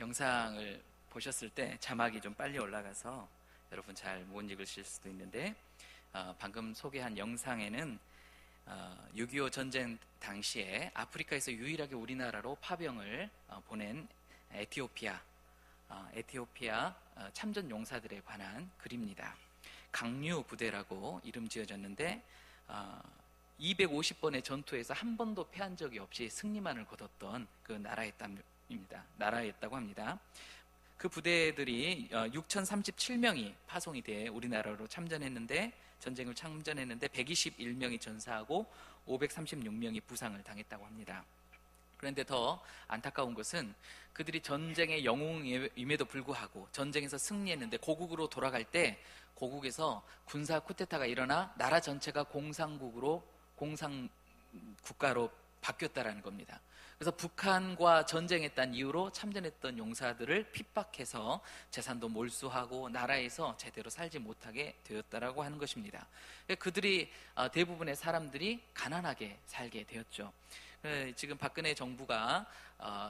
영상을 보셨을 때 자막이 좀 빨리 올라가서 여러분 잘 못 읽으실 수도 있는데, 방금 소개한 영상에는 6.25 전쟁 당시에 아프리카에서 유일하게 우리나라로 파병을 보낸 에티오피아 참전 용사들에 관한 글입니다. 강류 부대라고 이름 지어졌는데 250번의 전투에서 한 번도 패한 적이 없이 승리만을 거뒀던 그 나라였다고 합니다. 그 부대들이 6,037명이 파송이 돼 우리나라로 전쟁을 참전했는데 121명이 전사하고 536명이 부상을 당했다고 합니다. 그런데 더 안타까운 것은 그들이 전쟁의 영웅임에도 불구하고 전쟁에서 승리했는데 고국으로 돌아갈 때 고국에서 군사 쿠데타가 일어나 나라 전체가 공산국가로 바뀌었다라는 겁니다. 그래서 북한과 전쟁했다는 이유로 참전했던 용사들을 핍박해서 재산도 몰수하고 나라에서 제대로 살지 못하게 되었다라고 하는 것입니다. 그들이 대부분의 사람들이 가난하게 살게 되었죠. 지금 박근혜 정부가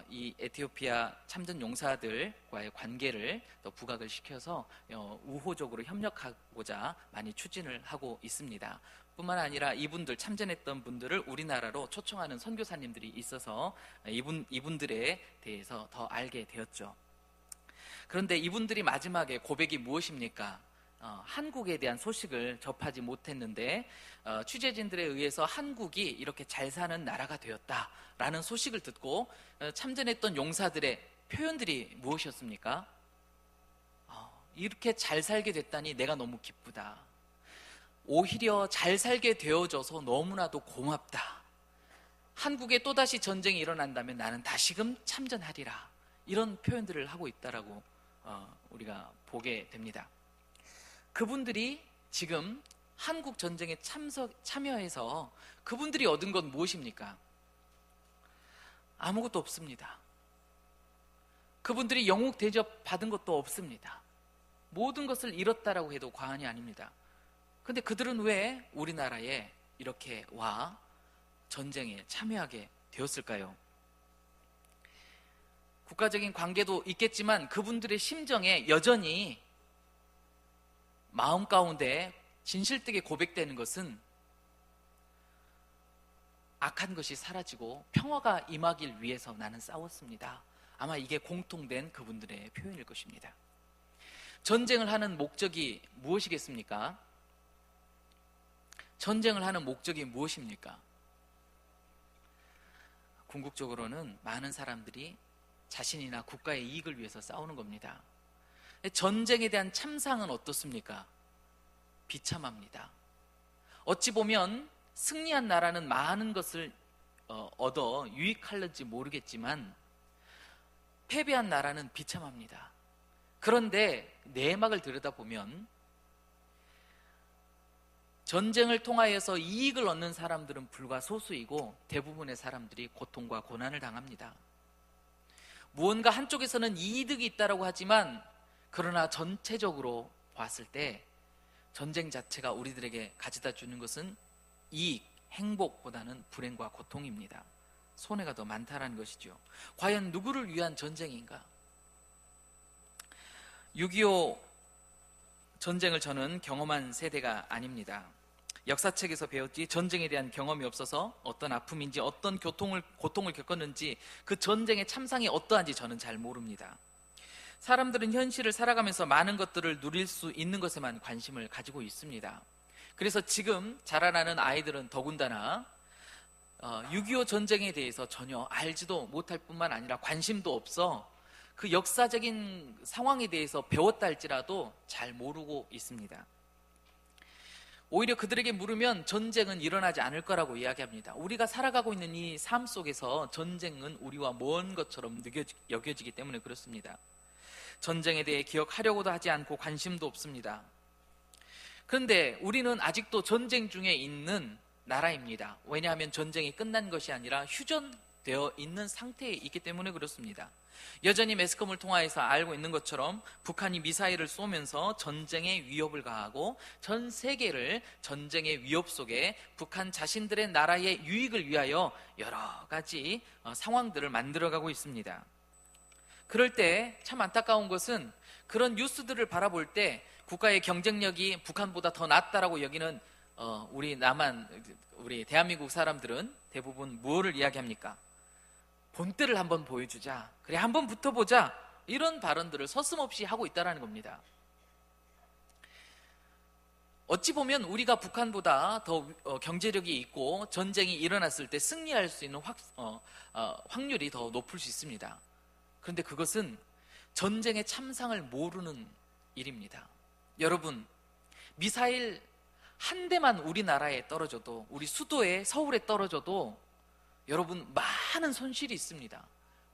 이 에티오피아 참전 용사들과의 관계를 더 부각을 시켜서 우호적으로 협력하고자 많이 추진을 하고 있습니다. 뿐만 아니라 이분들 참전했던 분들을 우리나라로 초청하는 선교사님들이 있어서 이분들에 대해서 더 알게 되었죠. 그런데 이분들이 마지막에 고백이 무엇입니까? 한국에 대한 소식을 접하지 못했는데 취재진들에 의해서 한국이 이렇게 잘 사는 나라가 되었다라는 소식을 듣고 참전했던 용사들의 표현들이 무엇이었습니까? 이렇게 잘 살게 됐다니 내가 너무 기쁘다. 오히려 잘 살게 되어져서 너무나도 고맙다. 한국에 또다시 전쟁이 일어난다면 나는 다시금 참전하리라. 이런 표현들을 하고 있다라고 우리가 보게 됩니다. 그분들이 지금 한국 전쟁에 참여해서 그분들이 얻은 건 무엇입니까? 아무것도 없습니다. 그분들이 영웅 대접 받은 것도 없습니다. 모든 것을 잃었다라고 해도 과언이 아닙니다. 그런데 그들은 왜 우리나라에 이렇게 와 전쟁에 참여하게 되었을까요? 국가적인 관계도 있겠지만 그분들의 심정에 여전히 마음 가운데 진실되게 고백되는 것은 악한 것이 사라지고 평화가 임하길 위해서 나는 싸웠습니다. 아마 이게 공통된 그분들의 표현일 것입니다. 전쟁을 하는 목적이 무엇이겠습니까? 전쟁을 하는 목적이 무엇입니까? 궁극적으로는 많은 사람들이 자신이나 국가의 이익을 위해서 싸우는 겁니다. 전쟁에 대한 참상은 어떻습니까? 비참합니다. 어찌 보면 승리한 나라는 많은 것을 얻어 유익할는지 모르겠지만 패배한 나라는 비참합니다. 그런데 내막을 들여다보면 전쟁을 통하여서 이익을 얻는 사람들은 불과 소수이고 대부분의 사람들이 고통과 고난을 당합니다. 무언가 한쪽에서는 이득이 있다고 하지만 그러나 전체적으로 봤을 때 전쟁 자체가 우리들에게 가져다 주는 것은 이익, 행복보다는 불행과 고통입니다. 손해가 더 많다는 것이죠. 과연 누구를 위한 전쟁인가? 6.25 전쟁을 저는 경험한 세대가 아닙니다. 역사책에서 배웠지 전쟁에 대한 경험이 없어서 어떤 아픔인지 어떤 고통을 겪었는지 그 전쟁의 참상이 어떠한지 저는 잘 모릅니다. 사람들은 현실을 살아가면서 많은 것들을 누릴 수 있는 것에만 관심을 가지고 있습니다. 그래서 지금 자라나는 아이들은 더군다나 6.25 전쟁에 대해서 전혀 알지도 못할 뿐만 아니라 관심도 없어 그 역사적인 상황에 대해서 배웠다 할지라도 잘 모르고 있습니다. 오히려 그들에게 물으면 전쟁은 일어나지 않을 거라고 이야기합니다. 우리가 살아가고 있는 이 삶 속에서 전쟁은 우리와 먼 것처럼 여겨지기 때문에 그렇습니다. 전쟁에 대해 기억하려고도 하지 않고 관심도 없습니다. 그런데 우리는 아직도 전쟁 중에 있는 나라입니다. 왜냐하면 전쟁이 끝난 것이 아니라 휴전되어 있는 상태에 있기 때문에 그렇습니다. 여전히 매스컴을 통하여서 알고 있는 것처럼 북한이 미사일을 쏘면서 전쟁의 위협을 가하고 전 세계를 전쟁의 위협 속에 북한 자신들의 나라의 유익을 위하여 여러 가지 상황들을 만들어가고 있습니다. 그럴 때 참 안타까운 것은 그런 뉴스들을 바라볼 때 국가의 경쟁력이 북한보다 더 낫다라고 여기는 우리 대한민국 사람들은 대부분 무엇을 이야기합니까? 본때를 한번 보여주자, 그래 한번 붙어보자, 이런 발언들을 서슴없이 하고 있다는 겁니다. 어찌 보면 우리가 북한보다 더 경제력이 있고 전쟁이 일어났을 때 승리할 수 있는 확률이 더 높을 수 있습니다. 그런데 그것은 전쟁의 참상을 모르는 일입니다. 여러분, 미사일 한 대만 우리나라에 떨어져도, 우리 수도에, 서울에 떨어져도 여러분 많은 손실이 있습니다.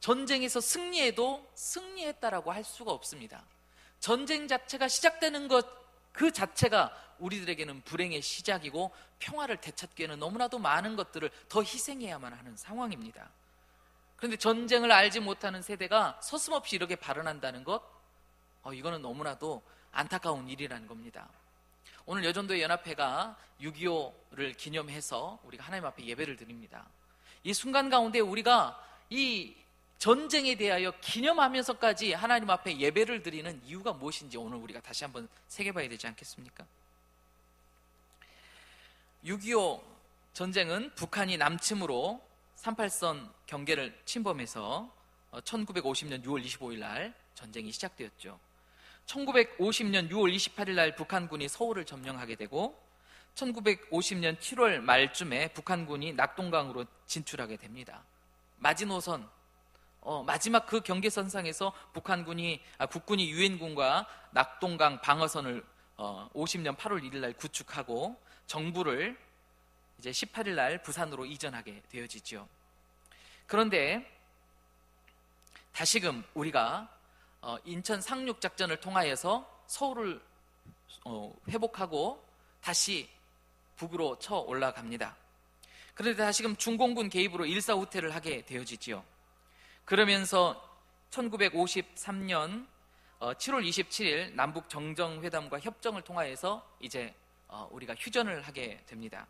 전쟁에서 승리해도 승리했다라고 할 수가 없습니다. 전쟁 자체가 시작되는 것 그 자체가 우리들에게는 불행의 시작이고 평화를 되찾기에는 너무나도 많은 것들을 더 희생해야만 하는 상황입니다. 그런데 전쟁을 알지 못하는 세대가 서슴없이 이렇게 발언한다는 것, 이거는 너무나도 안타까운 일이라는 겁니다. 오늘 여전도의 연합회가 6.25를 기념해서 우리가 하나님 앞에 예배를 드립니다. 이 순간 가운데 우리가 이 전쟁에 대하여 기념하면서까지 하나님 앞에 예배를 드리는 이유가 무엇인지 오늘 우리가 다시 한번 새겨봐야 되지 않겠습니까? 6.25 전쟁은 북한이 남침으로 38선 경계를 침범해서 1950년 6월 25일 날 전쟁이 시작되었죠. 1950년 6월 28일 날 북한군이 서울을 점령하게 되고 1950년 7월 말쯤에 북한군이 낙동강으로 진출하게 됩니다. 마지노선, 마지막 그 경계선상에서 국군이 유엔군과 낙동강 방어선을 50년 8월 1일 날 구축하고 정부를 이제 18일 날 부산으로 이전하게 되어지죠. 그런데 다시금 우리가 인천 상륙작전을 통하여서 서울을 회복하고 다시 북으로 쳐 올라갑니다. 그런데 다시금 중공군 개입으로 일사후퇴를 하게 되어지지요. 그러면서 1953년 7월 27일 남북 정정회담과 협정을 통하여서 이제 우리가 휴전을 하게 됩니다.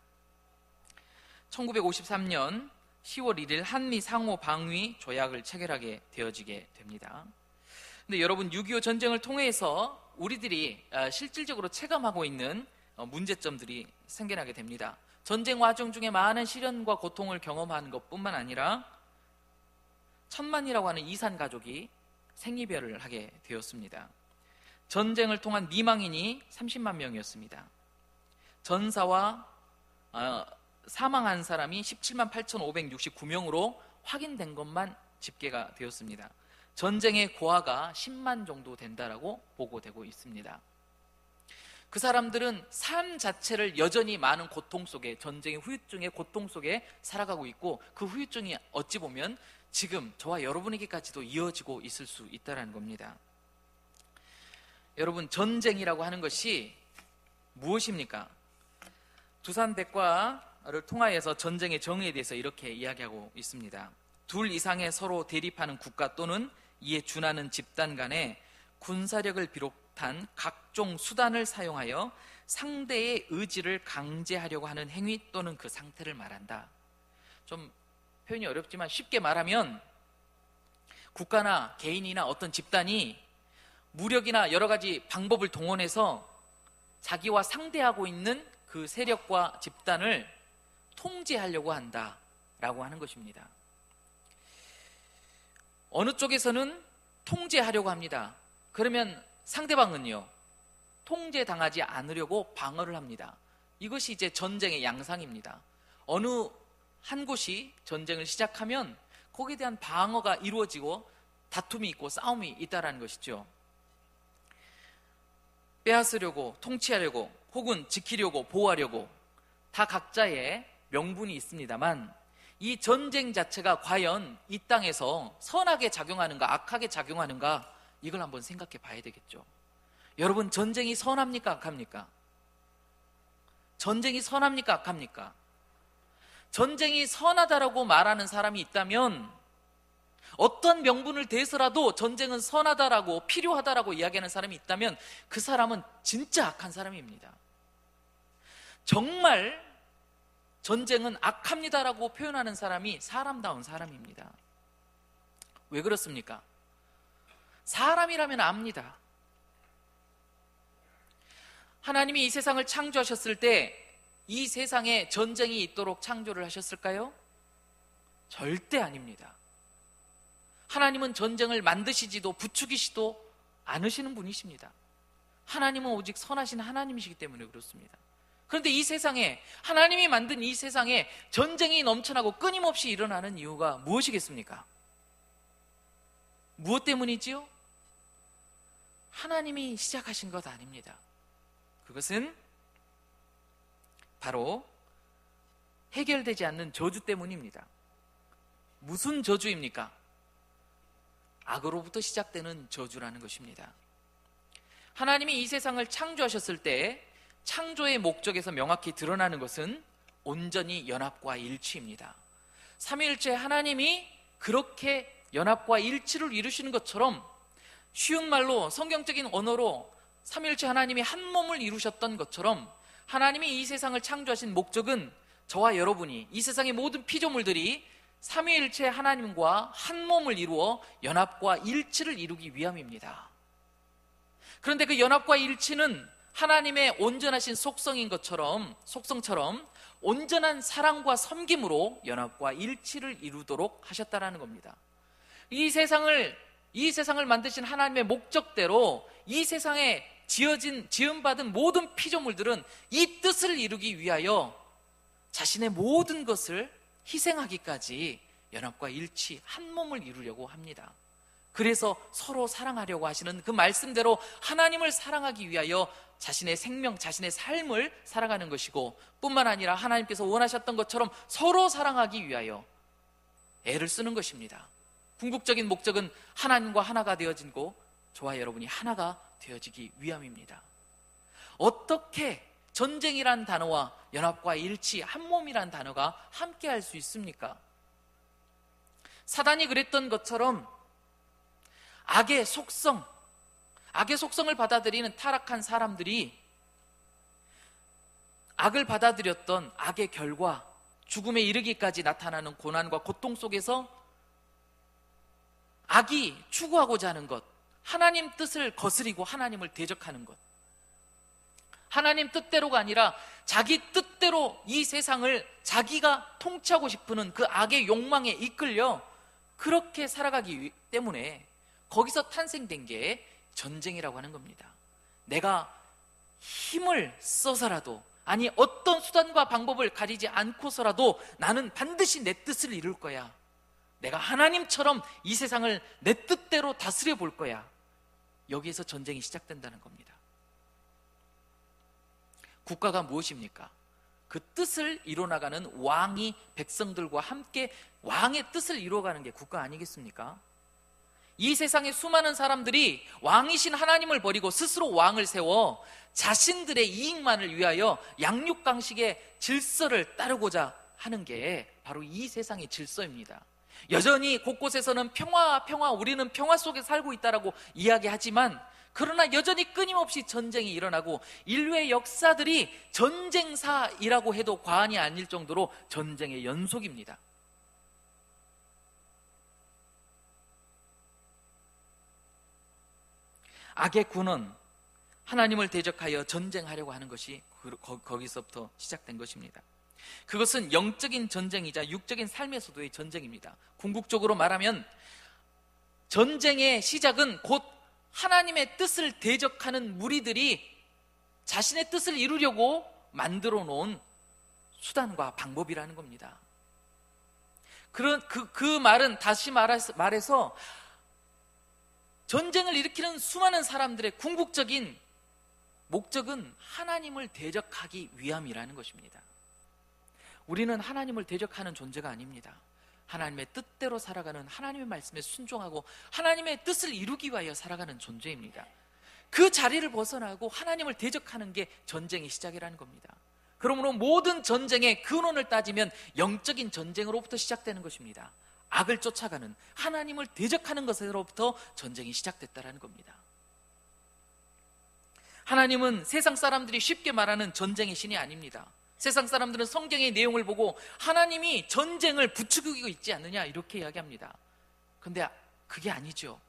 1953년 10월 1일 한미 상호 방위 조약을 체결하게 되어지게 됩니다. 근데 여러분, 6.25 전쟁을 통해서 우리들이 실질적으로 체감하고 있는 문제점들이 생겨나게 됩니다. 전쟁 와중 중에 많은 시련과 고통을 경험하는 것뿐만 아니라 천만이라고 하는 이산 가족이 생이별을 하게 되었습니다. 전쟁을 통한 미망인이 30만 명이었습니다. 전사와 사망한 사람이 17만 8,569명으로 확인된 것만 집계가 되었습니다. 전쟁의 고아가 10만 정도 된다라고 보고되고 있습니다. 그 사람들은 삶 자체를 여전히 많은 고통 속에, 전쟁의 후유증의 고통 속에 살아가고 있고, 그 후유증이 어찌 보면 지금 저와 여러분에게까지도 이어지고 있을 수 있다는 겁니다. 여러분, 전쟁이라고 하는 것이 무엇입니까? 두산백과를 통하여서 전쟁의 정의에 대해서 이렇게 이야기하고 있습니다. 둘 이상의 서로 대립하는 국가 또는 이에 준하는 집단 간에 군사력을 비롯한 각종 수단을 사용하여 상대의 의지를 강제하려고 하는 행위 또는 그 상태를 말한다. 좀 표현이 어렵지만 쉽게 말하면 국가나 개인이나 어떤 집단이 무력이나 여러 가지 방법을 동원해서 자기와 상대하고 있는 그 세력과 집단을 통제하려고 한다라고 하는 것입니다. 어느 쪽에서는 통제하려고 합니다. 그러면 상대방은요, 통제당하지 않으려고 방어를 합니다. 이것이 이제 전쟁의 양상입니다. 어느 한 곳이 전쟁을 시작하면 거기에 대한 방어가 이루어지고 다툼이 있고 싸움이 있다는 것이죠. 빼앗으려고, 통치하려고, 혹은 지키려고, 보호하려고 다 각자의 명분이 있습니다만, 이 전쟁 자체가 과연 이 땅에서 선하게 작용하는가 악하게 작용하는가, 이걸 한번 생각해 봐야 되겠죠. 여러분, 전쟁이 선합니까 악합니까? 전쟁이 선합니까 악합니까? 전쟁이 선하다라고 말하는 사람이 있다면, 어떤 명분을 대해서라도 전쟁은 선하다라고, 필요하다라고 이야기하는 사람이 있다면 그 사람은 진짜 악한 사람입니다. 정말 전쟁은 악합니다라고 표현하는 사람이 사람다운 사람입니다. 왜 그렇습니까? 사람이라면 압니다. 하나님이 이 세상을 창조하셨을 때 이 세상에 전쟁이 있도록 창조를 하셨을까요? 절대 아닙니다. 하나님은 전쟁을 만드시지도 부추기시도 않으시는 분이십니다. 하나님은 오직 선하신 하나님이시기 때문에 그렇습니다. 그런데 이 세상에, 하나님이 만든 이 세상에 전쟁이 넘쳐나고 끊임없이 일어나는 이유가 무엇이겠습니까? 무엇 때문이지요? 하나님이 시작하신 것 아닙니다. 그것은 바로 해결되지 않는 저주 때문입니다. 무슨 저주입니까? 악으로부터 시작되는 저주라는 것입니다. 하나님이 이 세상을 창조하셨을 때 창조의 목적에서 명확히 드러나는 것은 온전히 연합과 일치입니다. 삼위일체 하나님이 그렇게 연합과 일치를 이루시는 것처럼, 쉬운 말로 성경적인 언어로 삼위일체 하나님이 한 몸을 이루셨던 것처럼, 하나님이 이 세상을 창조하신 목적은 저와 여러분이, 이 세상의 모든 피조물들이 삼위일체 하나님과 한 몸을 이루어 연합과 일치를 이루기 위함입니다. 그런데 그 연합과 일치는 하나님의 온전하신 속성처럼 온전한 사랑과 섬김으로 연합과 일치를 이루도록 하셨다라는 겁니다. 이 세상을 만드신 하나님의 목적대로 이 세상에 지음받은 모든 피조물들은 이 뜻을 이루기 위하여 자신의 모든 것을 희생하기까지 연합과 일치, 한 몸을 이루려고 합니다. 그래서 서로 사랑하려고 하시는 그 말씀대로 하나님을 사랑하기 위하여 자신의 생명, 자신의 삶을 살아가는 것이고, 뿐만 아니라 하나님께서 원하셨던 것처럼 서로 사랑하기 위하여 애를 쓰는 것입니다. 궁극적인 목적은 하나님과 하나가 되어지고 저와 여러분이 하나가 되어지기 위함입니다. 어떻게 전쟁이란 단어와 연합과 일치, 한 몸이란 단어가 함께 할 수 있습니까? 사단이 그랬던 것처럼 악의 속성을 받아들이는 타락한 사람들이 악을 받아들였던 악의 결과, 죽음에 이르기까지 나타나는 고난과 고통 속에서 악이 추구하고자 하는 것, 하나님 뜻을 거스리고 하나님을 대적하는 것, 하나님 뜻대로가 아니라 자기 뜻대로 이 세상을 자기가 통치하고 싶은 그 악의 욕망에 이끌려 그렇게 살아가기 때문에 거기서 탄생된 게 전쟁이라고 하는 겁니다. 내가 힘을 써서라도, 아니 어떤 수단과 방법을 가리지 않고서라도 나는 반드시 내 뜻을 이룰 거야. 내가 하나님처럼 이 세상을 내 뜻대로 다스려 볼 거야. 여기에서 전쟁이 시작된다는 겁니다. 국가가 무엇입니까? 그 뜻을 이뤄나가는 왕이 백성들과 함께 왕의 뜻을 이루어가는 게 국가 아니겠습니까? 이 세상의 수많은 사람들이 왕이신 하나님을 버리고 스스로 왕을 세워 자신들의 이익만을 위하여 양육강식의 질서를 따르고자 하는 게 바로 이 세상의 질서입니다. 여전히 곳곳에서는 평화, 우리는 평화 속에 살고 있다라고 이야기하지만, 그러나 여전히 끊임없이 전쟁이 일어나고 인류의 역사들이 전쟁사이라고 해도 과언이 아닐 정도로 전쟁의 연속입니다. 악의 군은 하나님을 대적하여 전쟁하려고 하는 것이 거기서부터 시작된 것입니다. 그것은 영적인 전쟁이자 육적인 삶에서도의 전쟁입니다. 궁극적으로 말하면 전쟁의 시작은 곧 하나님의 뜻을 대적하는 무리들이 자신의 뜻을 이루려고 만들어 놓은 수단과 방법이라는 겁니다. 그 말은 다시 말해서 전쟁을 일으키는 수많은 사람들의 궁극적인 목적은 하나님을 대적하기 위함이라는 것입니다. 우리는 하나님을 대적하는 존재가 아닙니다. 하나님의 뜻대로 살아가는, 하나님의 말씀에 순종하고 하나님의 뜻을 이루기 위하여 살아가는 존재입니다. 그 자리를 벗어나고 하나님을 대적하는 게 전쟁의 시작이라는 겁니다. 그러므로 모든 전쟁의 근원을 따지면 영적인 전쟁으로부터 시작되는 것입니다. 악을 쫓아가는, 하나님을 대적하는 것으로부터 전쟁이 시작됐다는 겁니다. 하나님은 세상 사람들이 쉽게 말하는 전쟁의 신이 아닙니다. 세상 사람들은 성경의 내용을 보고 하나님이 전쟁을 부추기고 있지 않느냐 이렇게 이야기합니다. 그런데 그게 아니죠.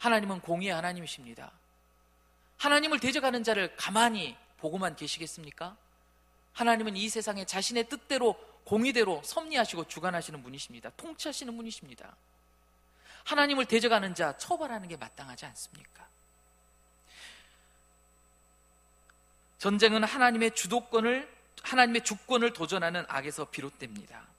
하나님은 공의의 하나님이십니다. 하나님을 대적하는 자를 가만히 보고만 계시겠습니까? 하나님은 이 세상에 자신의 뜻대로 공의대로 섭리하시고 주관하시는 분이십니다. 통치하시는 분이십니다. 하나님을 대적하는 자 처벌하는 게 마땅하지 않습니까? 전쟁은 하나님의 주권을 도전하는 악에서 비롯됩니다.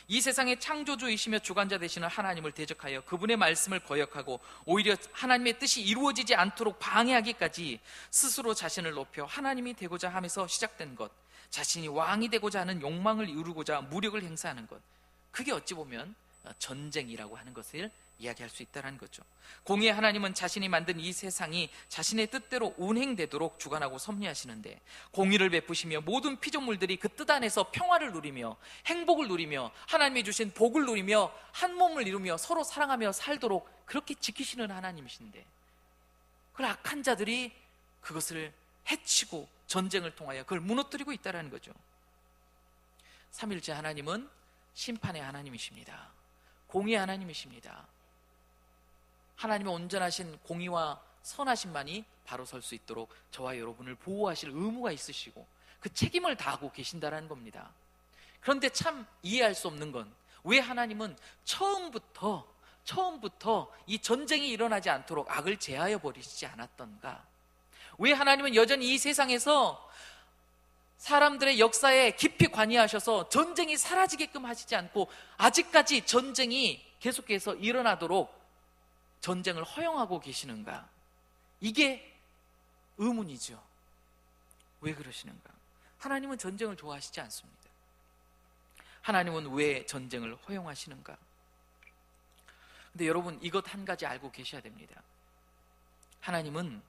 이 세상의 창조주이시며 주관자 되시는 하나님을 대적하여 그분의 말씀을 거역하고 오히려 하나님의 뜻이 이루어지지 않도록 방해하기까지 스스로 자신을 높여 하나님이 되고자 하면서 시작된 것, 자신이 왕이 되고자 하는 욕망을 이루고자 무력을 행사하는 것, 그게 어찌 보면 전쟁이라고 하는 것을 이야기할 수 있다는 거죠. 공의의 하나님은 자신이 만든 이 세상이 자신의 뜻대로 운행되도록 주관하고 섭리하시는데, 공의를 베푸시며 모든 피조물들이 그 뜻 안에서 평화를 누리며 행복을 누리며 하나님이 주신 복을 누리며 한 몸을 이루며 서로 사랑하며 살도록 그렇게 지키시는 하나님이신데, 그걸 악한 자들이 그것을 해치고 전쟁을 통하여 그걸 무너뜨리고 있다는 거죠. 삼일째 하나님은 심판의 하나님이십니다. 공의의 하나님이십니다. 하나님의 온전하신 공의와 선하심만이 바로 설 수 있도록 저와 여러분을 보호하실 의무가 있으시고 그 책임을 다하고 계신다는 겁니다. 그런데 참 이해할 수 없는 건, 왜 하나님은 처음부터 이 전쟁이 일어나지 않도록 악을 제하여 버리시지 않았던가? 왜 하나님은 여전히 이 세상에서 사람들의 역사에 깊이 관여하셔서 전쟁이 사라지게끔 하시지 않고 아직까지 전쟁이 계속해서 일어나도록 전쟁을 허용하고 계시는가? 이게 의문이죠. 왜 그러시는가? 하나님은 전쟁을 좋아하시지 않습니다. 하나님은 왜 전쟁을 허용하시는가? 근데 여러분, 이것 한 가지 알고 계셔야 됩니다. 하나님은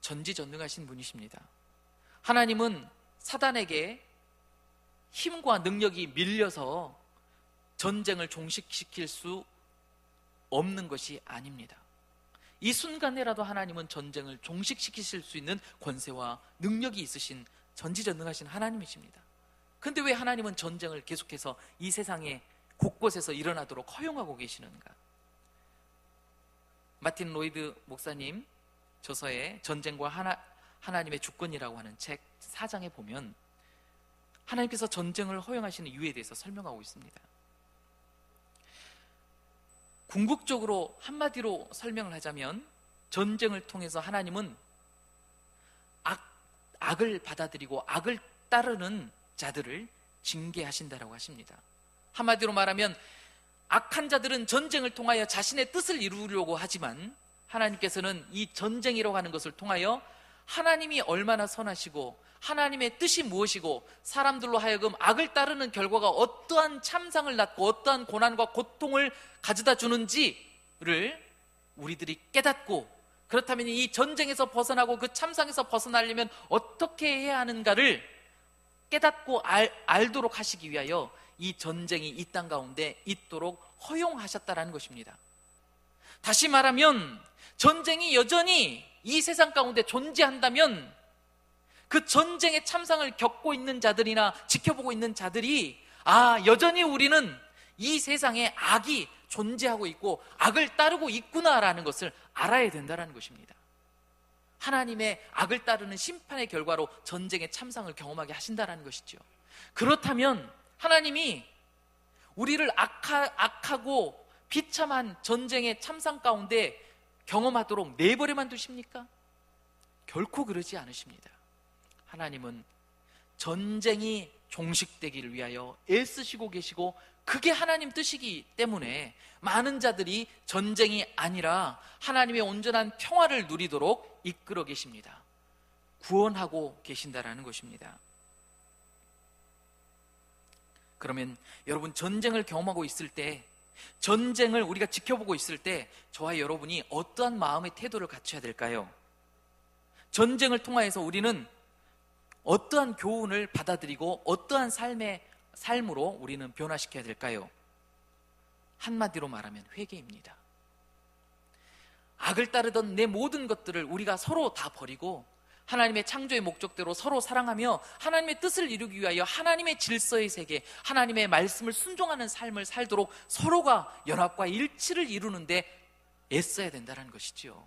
전지전능하신 분이십니다. 하나님은 사단에게 힘과 능력이 밀려서 전쟁을 종식시킬 수 없는 것이 아닙니다. 이 순간에라도 하나님은 전쟁을 종식시키실 수 있는 권세와 능력이 있으신 전지전능하신 하나님이십니다. 그런데 왜 하나님은 전쟁을 계속해서 이 세상에 곳곳에서 일어나도록 허용하고 계시는가? 마틴 로이드 목사님 저서에 전쟁과 하나님의 주권이라고 하는 책 4장에 보면 하나님께서 전쟁을 허용하시는 이유에 대해서 설명하고 있습니다. 궁극적으로 한마디로 설명을 하자면, 전쟁을 통해서 하나님은 악을 받아들이고 악을 따르는 자들을 징계하신다라고 하십니다. 한마디로 말하면 악한 자들은 전쟁을 통하여 자신의 뜻을 이루려고 하지만 하나님께서는 이 전쟁이라고 하는 것을 통하여 하나님이 얼마나 선하시고 하나님의 뜻이 무엇이고 사람들로 하여금 악을 따르는 결과가 어떠한 참상을 낳고 어떠한 고난과 고통을 가져다 주는지를 우리들이 깨닫고, 그렇다면 이 전쟁에서 벗어나고 그 참상에서 벗어나려면 어떻게 해야 하는가를 깨닫고 알도록 하시기 위하여 이 전쟁이 이 땅 가운데 있도록 허용하셨다라는 것입니다. 다시 말하면 전쟁이 여전히 이 세상 가운데 존재한다면 그 전쟁의 참상을 겪고 있는 자들이나 지켜보고 있는 자들이 여전히 우리는 이 세상에 악이 존재하고 있고 악을 따르고 있구나라는 것을 알아야 된다는 것입니다. 하나님의 악을 따르는 심판의 결과로 전쟁의 참상을 경험하게 하신다는 것이죠. 그렇다면 하나님이 우리를 악하고 비참한 전쟁의 참상 가운데 경험하도록 내버려만 두십니까? 결코 그러지 않으십니다. 하나님은 전쟁이 종식되기를 위하여 애쓰시고 계시고, 그게 하나님 뜻이기 때문에 많은 자들이 전쟁이 아니라 하나님의 온전한 평화를 누리도록 이끌어 계십니다. 구원하고 계신다라는 것입니다. 그러면 여러분, 전쟁을 경험하고 있을 때, 전쟁을 우리가 지켜보고 있을 때 저와 여러분이 어떠한 마음의 태도를 갖춰야 될까요? 전쟁을 통하여서 우리는 어떠한 교훈을 받아들이고 어떠한 삶으로 우리는 변화시켜야 될까요? 한마디로 말하면 회개입니다. 악을 따르던 내 모든 것들을 우리가 서로 다 버리고 하나님의 창조의 목적대로 서로 사랑하며 하나님의 뜻을 이루기 위하여 하나님의 질서의 세계, 하나님의 말씀을 순종하는 삶을 살도록 서로가 연합과 일치를 이루는데 애써야 된다는 것이지요.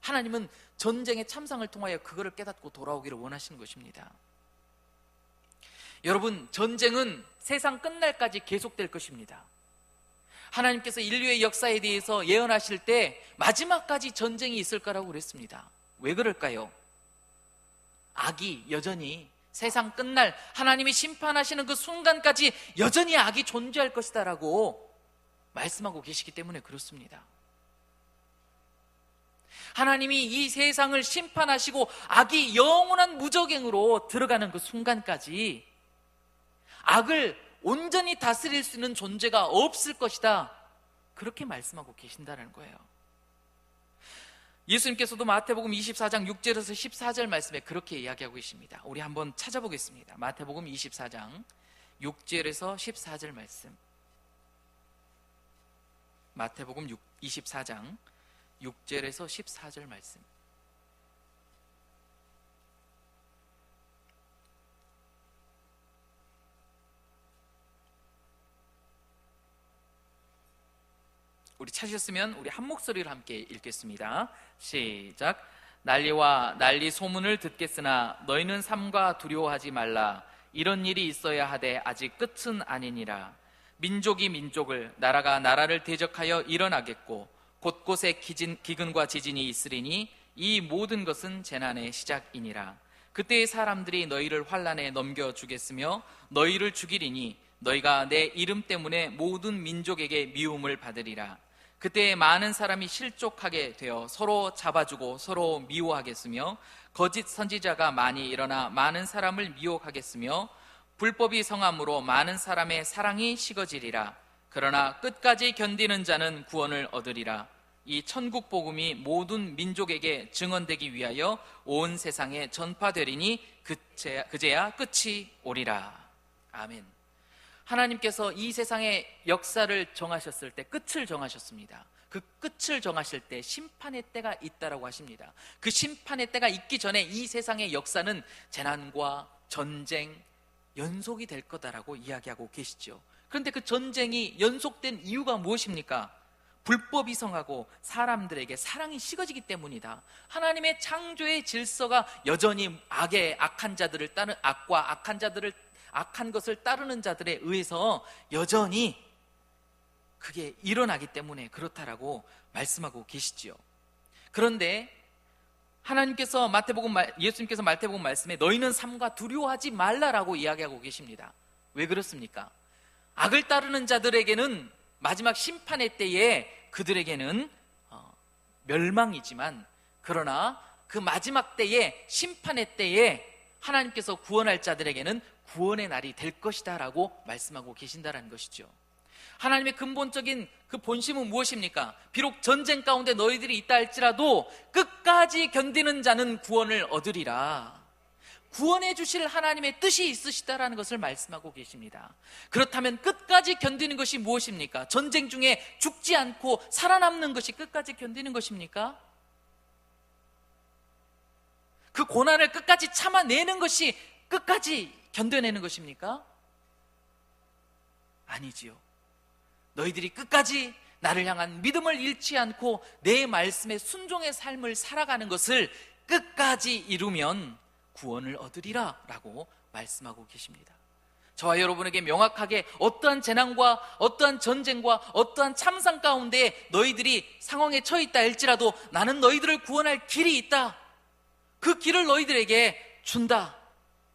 하나님은 전쟁의 참상을 통하여 그거를 깨닫고 돌아오기를 원하시는 것입니다. 여러분, 전쟁은 세상 끝날까지 계속될 것입니다. 하나님께서 인류의 역사에 대해서 예언하실 때 마지막까지 전쟁이 있을 거라고 그랬습니다. 왜 그럴까요? 악이 여전히 세상 끝날 하나님이 심판하시는 그 순간까지 여전히 악이 존재할 것이다 라고 말씀하고 계시기 때문에 그렇습니다. 하나님이 이 세상을 심판하시고 악이 영원한 무적행으로 들어가는 그 순간까지 악을 온전히 다스릴 수 있는 존재가 없을 것이다, 그렇게 말씀하고 계신다는 거예요. 예수님께서도 마태복음 24장 6절에서 14절 말씀에 그렇게 이야기하고 계십니다. 우리 한번 찾아보겠습니다. 마태복음 24장 6절에서 14절 말씀. 마태복음 24장 6절에서 14절 말씀. 우리 찾으셨으면 우리 한 목소리로 함께 읽겠습니다. 시작. 난리와 난리 소문을 듣겠으나 너희는 삼가 두려워하지 말라. 이런 일이 있어야 하되 아직 끝은 아니니라. 민족이 민족을, 나라가 나라를 대적하여 일어나겠고 곳곳에 기근과 지진이 있으리니 이 모든 것은 재난의 시작이니라. 그때의 사람들이 너희를 환난에 넘겨주겠으며 너희를 죽이리니 너희가 내 이름 때문에 모든 민족에게 미움을 받으리라. 그때 많은 사람이 실족하게 되어 서로 잡아주고 서로 미워하겠으며 거짓 선지자가 많이 일어나 많은 사람을 미혹하겠으며 불법이 성함으로 많은 사람의 사랑이 식어지리라. 그러나 끝까지 견디는 자는 구원을 얻으리라. 이 천국 복음이 모든 민족에게 증언되기 위하여 온 세상에 전파되리니 그제야 끝이 오리라. 아멘. 하나님께서 이 세상의 역사를 정하셨을 때 끝을 정하셨습니다. 그 끝을 정하실 때 심판의 때가 있다라고 하십니다. 그 심판의 때가 있기 전에 이 세상의 역사는 재난과 전쟁, 연속이 될 거다라고 이야기하고 계시죠. 그런데 그 전쟁이 연속된 이유가 무엇입니까? 불법이 성하고 사람들에게 사랑이 식어지기 때문이다. 하나님의 창조의 질서가 여전히 악한 자들을 따르는, 악과 악한 것을 따르는 자들에 의해서 여전히 그게 일어나기 때문에 그렇다라고 말씀하고 계시지요. 그런데 하나님께서 예수님께서 마태복음 말씀에 너희는 삼가 두려워하지 말라라고 이야기하고 계십니다. 왜 그렇습니까? 악을 따르는 자들에게는 마지막 심판의 때에 그들에게는 멸망이지만, 그러나 그 마지막 때에 심판의 때에 하나님께서 구원할 자들에게는 구원의 날이 될 것이다 라고 말씀하고 계신다는 것이죠. 하나님의 근본적인 그 본심은 무엇입니까? 비록 전쟁 가운데 너희들이 있다 할지라도 끝까지 견디는 자는 구원을 얻으리라. 구원해 주실 하나님의 뜻이 있으시다라는 것을 말씀하고 계십니다. 그렇다면 끝까지 견디는 것이 무엇입니까? 전쟁 중에 죽지 않고 살아남는 것이 끝까지 견디는 것입니까? 그 고난을 끝까지 참아내는 것이 끝까지 견뎌내는 것입니까? 아니지요. 너희들이 끝까지 나를 향한 믿음을 잃지 않고 내 말씀에 순종의 삶을 살아가는 것을 끝까지 이루면 구원을 얻으리라 라고 말씀하고 계십니다. 저와 여러분에게 명확하게 어떠한 재난과 어떠한 전쟁과 어떠한 참상 가운데 너희들이 상황에 처해 있다 할지라도 나는 너희들을 구원할 길이 있다. 그 길을 너희들에게 준다.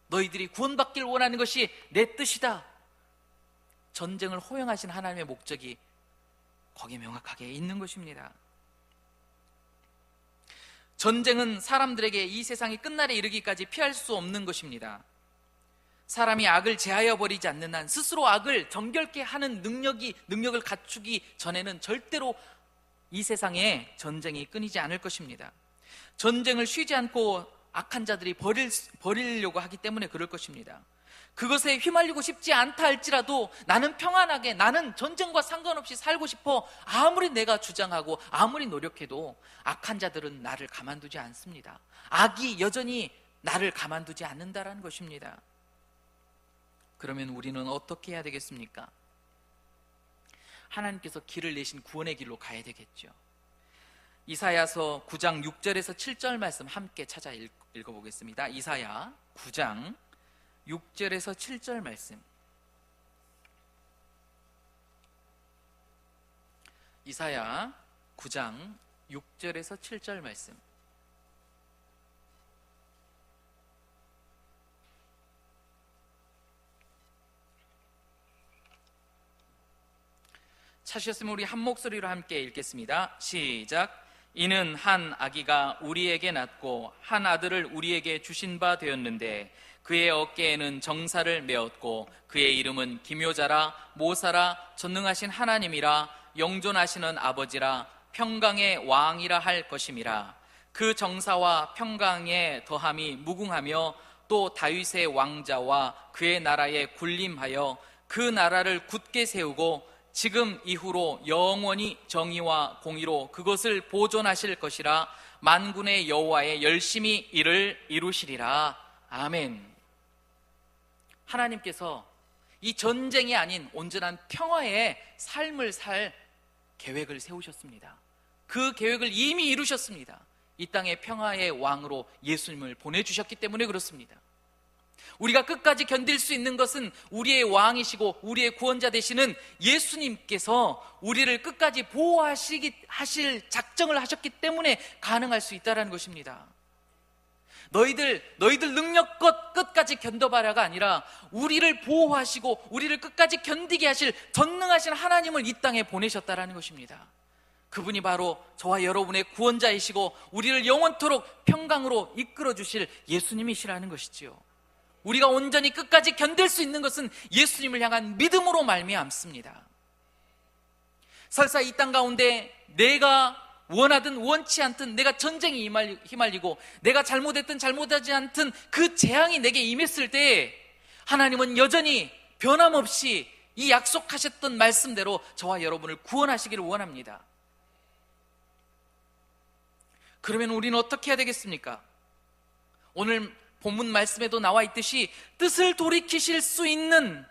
너희들이 구원받길 원하는 것이 내 뜻이다. 전쟁을 허용하신 하나님의 목적이 거기에 명확하게 있는 것입니다. 전쟁은 사람들에게 이 세상이 끝날에 이르기까지 피할 수 없는 것입니다. 사람이 악을 제하여 버리지 않는 한 스스로 악을 정결케 하는 능력을 갖추기 전에는 절대로 이 세상에 전쟁이 끊이지 않을 것입니다. 전쟁을 쉬지 않고 악한 자들이 버리려고 하기 때문에 그럴 것입니다. 그것에 휘말리고 싶지 않다 할지라도 나는 평안하게, 나는 전쟁과 상관없이 살고 싶어, 아무리 내가 주장하고 아무리 노력해도 악한 자들은 나를 가만두지 않습니다. 악이 여전히 나를 가만두지 않는다라는 것입니다. 그러면 우리는 어떻게 해야 되겠습니까? 하나님께서 길을 내신 구원의 길로 가야 되겠죠. 이사야서 9장 6절에서 7절 말씀 함께 찾아 읽어보겠습니다. 이사야 9장 6절에서 7절 말씀. 이사야 9장 6절에서 7절 말씀. 찾으셨으면 우리 한 목소리로 함께 읽겠습니다. 시작. 이는 한 아기가 우리에게 낳고 한 아들을 우리에게 주신 바 되었는데 그의 어깨에는 정사를 메었고 그의 이름은 기묘자라 모사라 전능하신 하나님이라 영존하시는 아버지라 평강의 왕이라 할 것임이라. 그 정사와 평강의 더함이 무궁하며 또 다윗의 왕자와 그의 나라에 군림하여 그 나라를 굳게 세우고 지금 이후로 영원히 정의와 공의로 그것을 보존하실 것이라. 만군의 여호와의 열심히 이를 이루시리라. 아멘. 하나님께서 이 전쟁이 아닌 온전한 평화의 삶을 살 계획을 세우셨습니다. 그 계획을 이미 이루셨습니다. 이 땅의 평화의 왕으로 예수님을 보내주셨기 때문에 그렇습니다. 우리가 끝까지 견딜 수 있는 것은 우리의 왕이시고 우리의 구원자 되시는 예수님께서 우리를 끝까지 보호하실 작정을 하셨기 때문에 가능할 수 있다는 것입니다. 너희들 능력껏 끝까지 견뎌봐라가 아니라 우리를 보호하시고 우리를 끝까지 견디게 하실 전능하신 하나님을 이 땅에 보내셨다는 것입니다. 그분이 바로 저와 여러분의 구원자이시고 우리를 영원토록 평강으로 이끌어 주실 예수님이시라는 것이지요. 우리가 온전히 끝까지 견딜 수 있는 것은 예수님을 향한 믿음으로 말미암습니다. 설사 이 땅 가운데 내가 원하든 원치 않든 내가 전쟁에 휘말리고 내가 잘못했든 잘못하지 않든 그 재앙이 내게 임했을 때 하나님은 여전히 변함없이 이 약속하셨던 말씀대로 저와 여러분을 구원하시기를 원합니다. 그러면 우리는 어떻게 해야 되겠습니까? 오늘 본문 말씀에도 나와 있듯이 뜻을 돌이키시는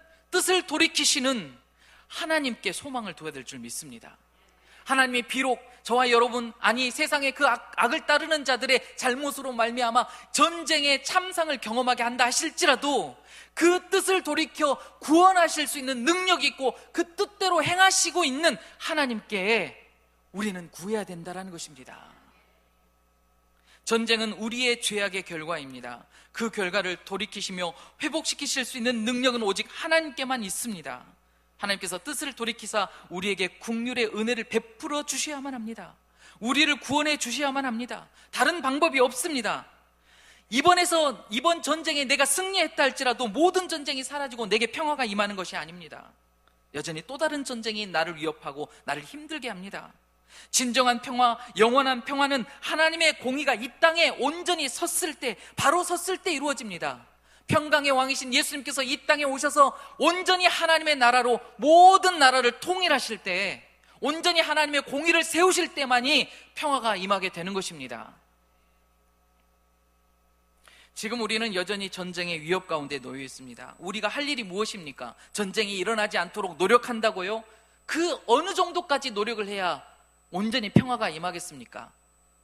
하나님께 소망을 둬야 될 줄 믿습니다. 하나님이 비록 저와 여러분, 아니 세상의 그 악을 따르는 자들의 잘못으로 말미암아 전쟁의 참상을 경험하게 한다 하실지라도 그 뜻을 돌이켜 구원하실 수 있는 능력이 있고 그 뜻대로 행하시고 있는 하나님께 우리는 구해야 된다는 것입니다. 전쟁은 우리의 죄악의 결과입니다. 그 결과를 돌이키시며 회복시키실 수 있는 능력은 오직 하나님께만 있습니다. 하나님께서 뜻을 돌이키사 우리에게 국률의 은혜를 베풀어 주셔야만 합니다. 우리를 구원해 주셔야만 합니다. 다른 방법이 없습니다. 이번 전쟁에 내가 승리했다 할지라도 모든 전쟁이 사라지고 내게 평화가 임하는 것이 아닙니다. 여전히 또 다른 전쟁이 나를 위협하고 나를 힘들게 합니다. 진정한 평화, 영원한 평화는 하나님의 공의가 이 땅에 온전히 섰을 때, 바로 섰을 때 이루어집니다. 평강의 왕이신 예수님께서 이 땅에 오셔서 온전히 하나님의 나라로 모든 나라를 통일하실 때, 온전히 하나님의 공의를 세우실 때만이 평화가 임하게 되는 것입니다. 지금 우리는 여전히 전쟁의 위협 가운데 놓여 있습니다. 우리가 할 일이 무엇입니까? 전쟁이 일어나지 않도록 노력한다고요? 그 어느 정도까지 노력을 해야 온전히 평화가 임하겠습니까?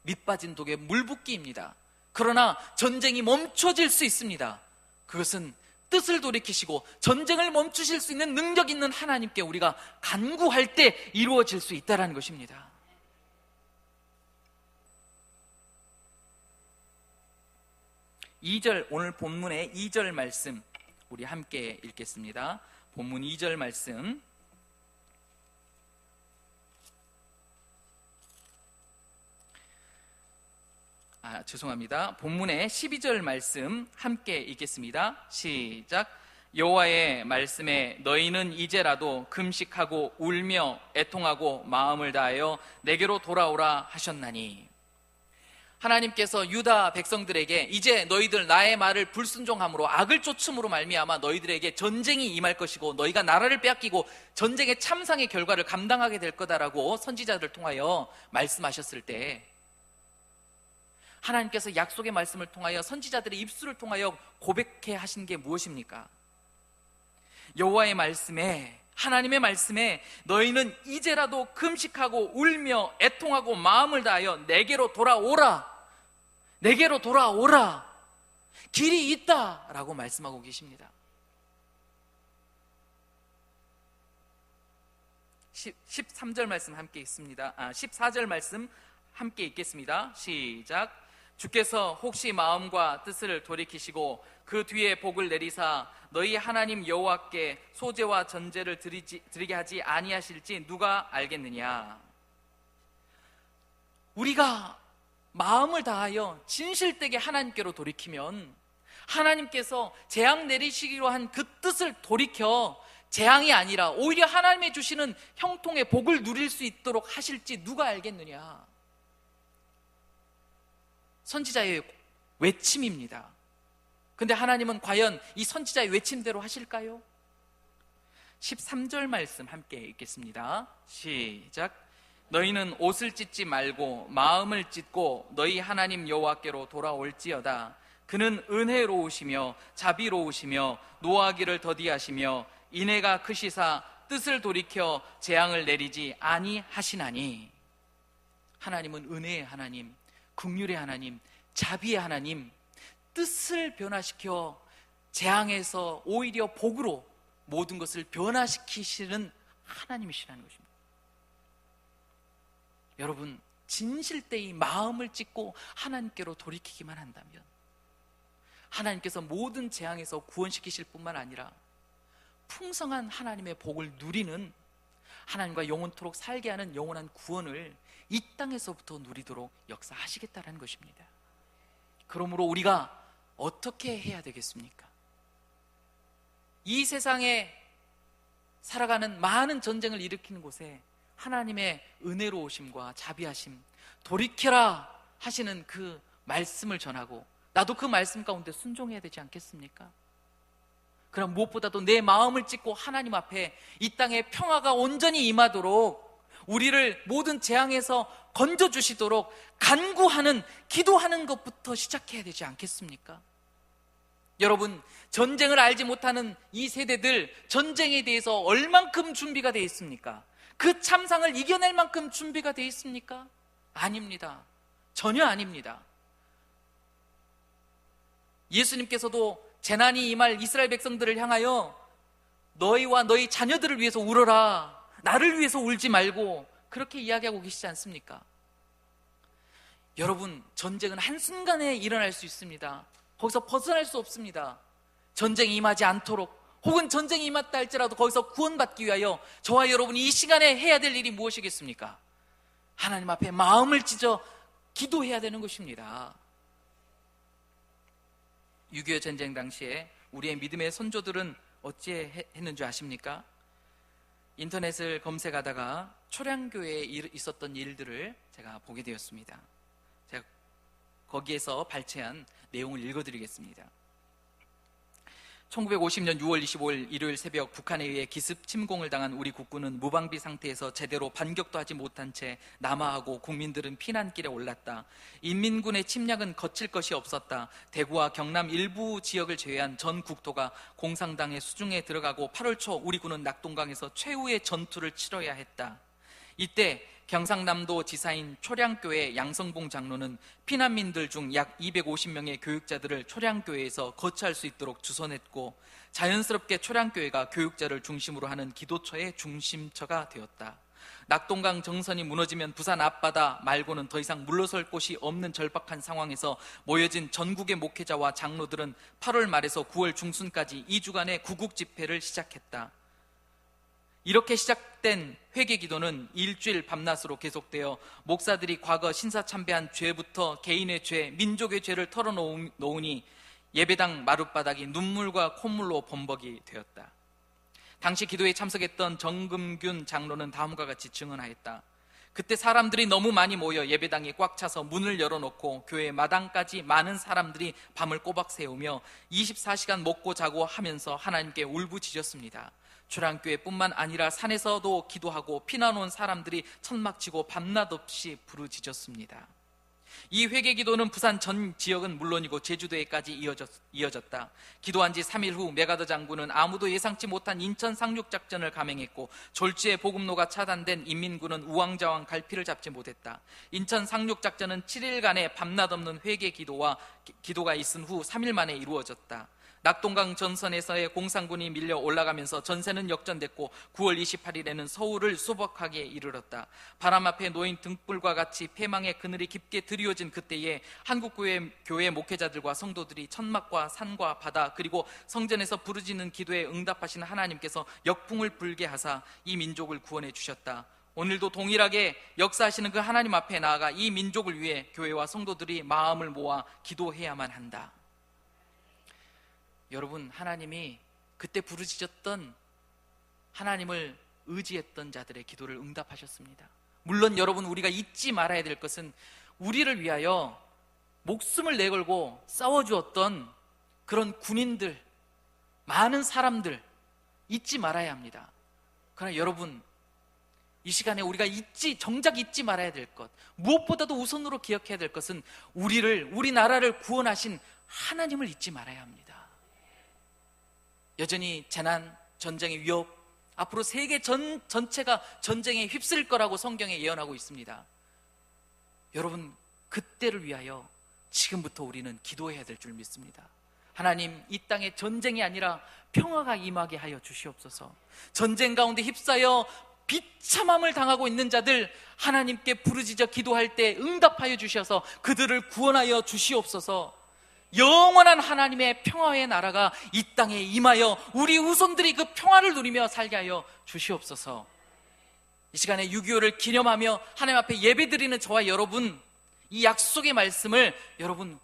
밑 빠진 독에 물 붓기입니다. 그러나 전쟁이 멈춰질 수 있습니다. 그것은 뜻을 돌이키시고 전쟁을 멈추실 수 있는 능력 있는 하나님께 우리가 간구할 때 이루어질 수 있다는 것입니다. 오늘 본문의 2절 말씀 우리 함께 읽겠습니다. 본문 2절 말씀. 죄송합니다. 본문의 12절 말씀 함께 읽겠습니다. 시작. 여호와의 말씀에 너희는 이제라도 금식하고 울며 애통하고 마음을 다하여 내게로 돌아오라 하셨나니. 하나님께서 유다 백성들에게 이제 너희들 나의 말을 불순종함으로 악을 쫓음으로 말미암아 너희들에게 전쟁이 임할 것이고 너희가 나라를 빼앗기고 전쟁의 참상의 결과를 감당하게 될 거다라고 선지자들을 통하여 말씀하셨을 때 하나님께서 약속의 말씀을 통하여 선지자들의 입술을 통하여 고백해 하신 게 무엇입니까? 여호와의 말씀에 하나님의 말씀에 너희는 이제라도 금식하고 울며 애통하고 마음을 다하여 내게로 돌아오라, 내게로 돌아오라, 길이 있다라고 말씀하고 계십니다. 13절 말씀 함께 있습니다. 14절 말씀 함께 읽겠습니다. 시작. 주께서 혹시 마음과 뜻을 돌이키시고 그 뒤에 복을 내리사 너희 하나님 여호와께 소제와 전제를 드리게 하지 아니하실지 누가 알겠느냐. 우리가 마음을 다하여 진실되게 하나님께로 돌이키면 하나님께서 재앙 내리시기로 한 그 뜻을 돌이켜 재앙이 아니라 오히려 하나님의 주시는 형통의 복을 누릴 수 있도록 하실지 누가 알겠느냐. 선지자의 외침입니다. 근데 하나님은 과연 이 선지자의 외침대로 하실까요? 13절 말씀 함께 읽겠습니다. 시작. 너희는 옷을 찢지 말고 마음을 찢고 너희 하나님 여호와께로 돌아올지어다. 그는 은혜로우시며 자비로우시며 노하기를 더디하시며 인애가 크시사 뜻을 돌이켜 재앙을 내리지 아니하시나니. 하나님은 은혜의 하나님, 긍휼의 하나님, 자비의 하나님, 뜻을 변화시켜 재앙에서 오히려 복으로 모든 것을 변화시키시는 하나님이시라는 것입니다. 여러분, 진실되이 마음을 찢고 하나님께로 돌이키기만 한다면 하나님께서 모든 재앙에서 구원시키실 뿐만 아니라 풍성한 하나님의 복을 누리는, 하나님과 영원토록 살게 하는 영원한 구원을 이 땅에서부터 누리도록 역사하시겠다는 것입니다. 그러므로 우리가 어떻게 해야 되겠습니까? 이 세상에 살아가는 많은 전쟁을 일으키는 곳에 하나님의 은혜로우심과 자비하심, 돌이켜라 하시는 그 말씀을 전하고 나도 그 말씀 가운데 순종해야 되지 않겠습니까? 그럼 무엇보다도 내 마음을 찢고 하나님 앞에 이 땅에 평화가 온전히 임하도록, 우리를 모든 재앙에서 건져주시도록 간구하는, 기도하는 것부터 시작해야 되지 않겠습니까? 여러분, 전쟁을 알지 못하는 이 세대들, 전쟁에 대해서 얼만큼 준비가 되어 있습니까? 그 참상을 이겨낼 만큼 준비가 되어 있습니까? 아닙니다. 전혀 아닙니다. 예수님께서도 재난이 임할 이스라엘 백성들을 향하여 너희와 너희 자녀들을 위해서 울어라, 나를 위해서 울지 말고, 그렇게 이야기하고 계시지 않습니까? 여러분, 전쟁은 한순간에 일어날 수 있습니다. 거기서 벗어날 수 없습니다. 전쟁이 임하지 않도록, 혹은 전쟁이 임했다 할지라도 거기서 구원받기 위하여 저와 여러분이 이 시간에 해야 될 일이 무엇이겠습니까? 하나님 앞에 마음을 찢어 기도해야 되는 것입니다. 6.25 전쟁 당시에 우리의 믿음의 선조들은 어찌했는 줄 아십니까? 인터넷을 검색하다가 초량교회에 있었던 일들을 제가 보게 되었습니다. 제가 거기에서 발췌한 내용을 읽어드리겠습니다. 1950년 6월 25일 일요일 새벽 북한에 의해 기습 침공을 당한 우리 국군은 무방비 상태에서 제대로 반격도 하지 못한 채 남하하고 국민들은 피난길에 올랐다. 인민군의 침략은 거칠 것이 없었다. 대구와 경남 일부 지역을 제외한 전 국토가 공산당의 수중에 들어가고 8월 초 우리 군은 낙동강에서 최후의 전투를 치러야 했다. 이때 경상남도 지사인 초량교회 양성봉 장로는 피난민들 중 약 250명의 교육자들을 초량교회에서 거처할 수 있도록 주선했고, 자연스럽게 초량교회가 교육자를 중심으로 하는 기도처의 중심처가 되었다. 낙동강 정선이 무너지면 부산 앞바다 말고는 더 이상 물러설 곳이 없는 절박한 상황에서 모여진 전국의 목회자와 장로들은 8월 말에서 9월 중순까지 2주간의 구국 집회를 시작했다. 이렇게 시작된 회개 기도는 일주일 밤낮으로 계속되어 목사들이 과거 신사참배한 죄부터 개인의 죄, 민족의 죄를 털어놓으니 예배당 마룻바닥이 눈물과 콧물로 범벅이 되었다. 당시 기도에 참석했던 정금균 장로는 다음과 같이 증언하였다. 그때 사람들이 너무 많이 모여 예배당이 꽉 차서 문을 열어놓고 교회 마당까지 많은 사람들이 밤을 꼬박 새우며 24시간 먹고 자고 하면서 하나님께 울부짖었습니다. 초량교회뿐만 아니라 산에서도 기도하고 피난 온 사람들이 천막치고 밤낮 없이 부르짖었습니다. 이 회개 기도는 부산 전 지역은 물론이고 제주도에까지 이어졌다. 기도한 지 3일 후 메가더 장군은 아무도 예상치 못한 인천 상륙작전을 감행했고, 졸지에 보급로가 차단된 인민군은 우왕좌왕 갈피를 잡지 못했다. 인천 상륙작전은 7일간의 밤낮 없는 회개 기도가 있은 후 3일 만에 이루어졌다. 낙동강 전선에서의 공산군이 밀려 올라가면서 전세는 역전됐고 9월 28일에는 서울을 수복하게 이르렀다. 바람 앞에 놓인 등불과 같이 패망의 그늘이 깊게 드리워진 그때에 한국교회 목회자들과 성도들이 천막과 산과 바다 그리고 성전에서 부르짖는 기도에 응답하시는 하나님께서 역풍을 불게 하사 이 민족을 구원해 주셨다. 오늘도 동일하게 역사하시는 그 하나님 앞에 나아가 이 민족을 위해 교회와 성도들이 마음을 모아 기도해야만 한다. 여러분, 하나님이 그때 부르짖었던 하나님을 의지했던 자들의 기도를 응답하셨습니다. 물론 여러분, 우리가 잊지 말아야 될 것은 우리를 위하여 목숨을 내걸고 싸워주었던 그런 군인들, 많은 사람들 잊지 말아야 합니다. 그러나 여러분, 이 시간에 우리가 정작 잊지 말아야 될 것, 무엇보다도 우선으로 기억해야 될 것은 우리 나라를 구원하신 하나님을 잊지 말아야 합니다. 여전히 재난, 전쟁의 위협, 앞으로 세계 전체가 전쟁에 휩쓸릴 거라고 성경에 예언하고 있습니다. 여러분, 그때를 위하여 지금부터 우리는 기도해야 될 줄 믿습니다. 하나님, 이 땅에 전쟁이 아니라 평화가 임하게 하여 주시옵소서. 전쟁 가운데 휩싸여 비참함을 당하고 있는 자들, 하나님께 부르짖어 기도할 때 응답하여 주셔서 그들을 구원하여 주시옵소서. 영원한 하나님의 평화의 나라가 이 땅에 임하여 우리 후손들이 그 평화를 누리며 살게 하여 주시옵소서. 이 시간에 6.25를 기념하며 하나님 앞에 예배드리는 저와 여러분, 이 약속의 말씀을 여러분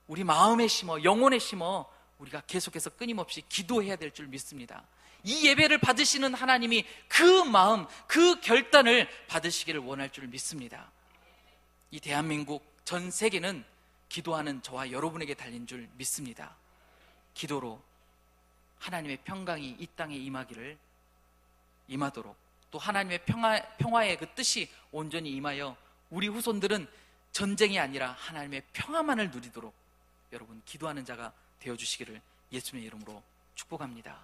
우리 마음에 심어, 영혼에 심어 우리가 계속해서 끊임없이 기도해야 될 줄 믿습니다. 이 예배를 받으시는 하나님이 그 마음, 그 결단을 받으시기를 원할 줄 믿습니다. 이 대한민국, 전 세계는 기도하는 저와 여러분에게 달린 줄 믿습니다. 기도로 하나님의 평강이 이 땅에 임하도록, 또 하나님의 평화의 그 뜻이 온전히 임하여 우리 후손들은 전쟁이 아니라 하나님의 평화만을 누리도록 여러분 기도하는 자가 되어주시기를 예수님의 이름으로 축복합니다.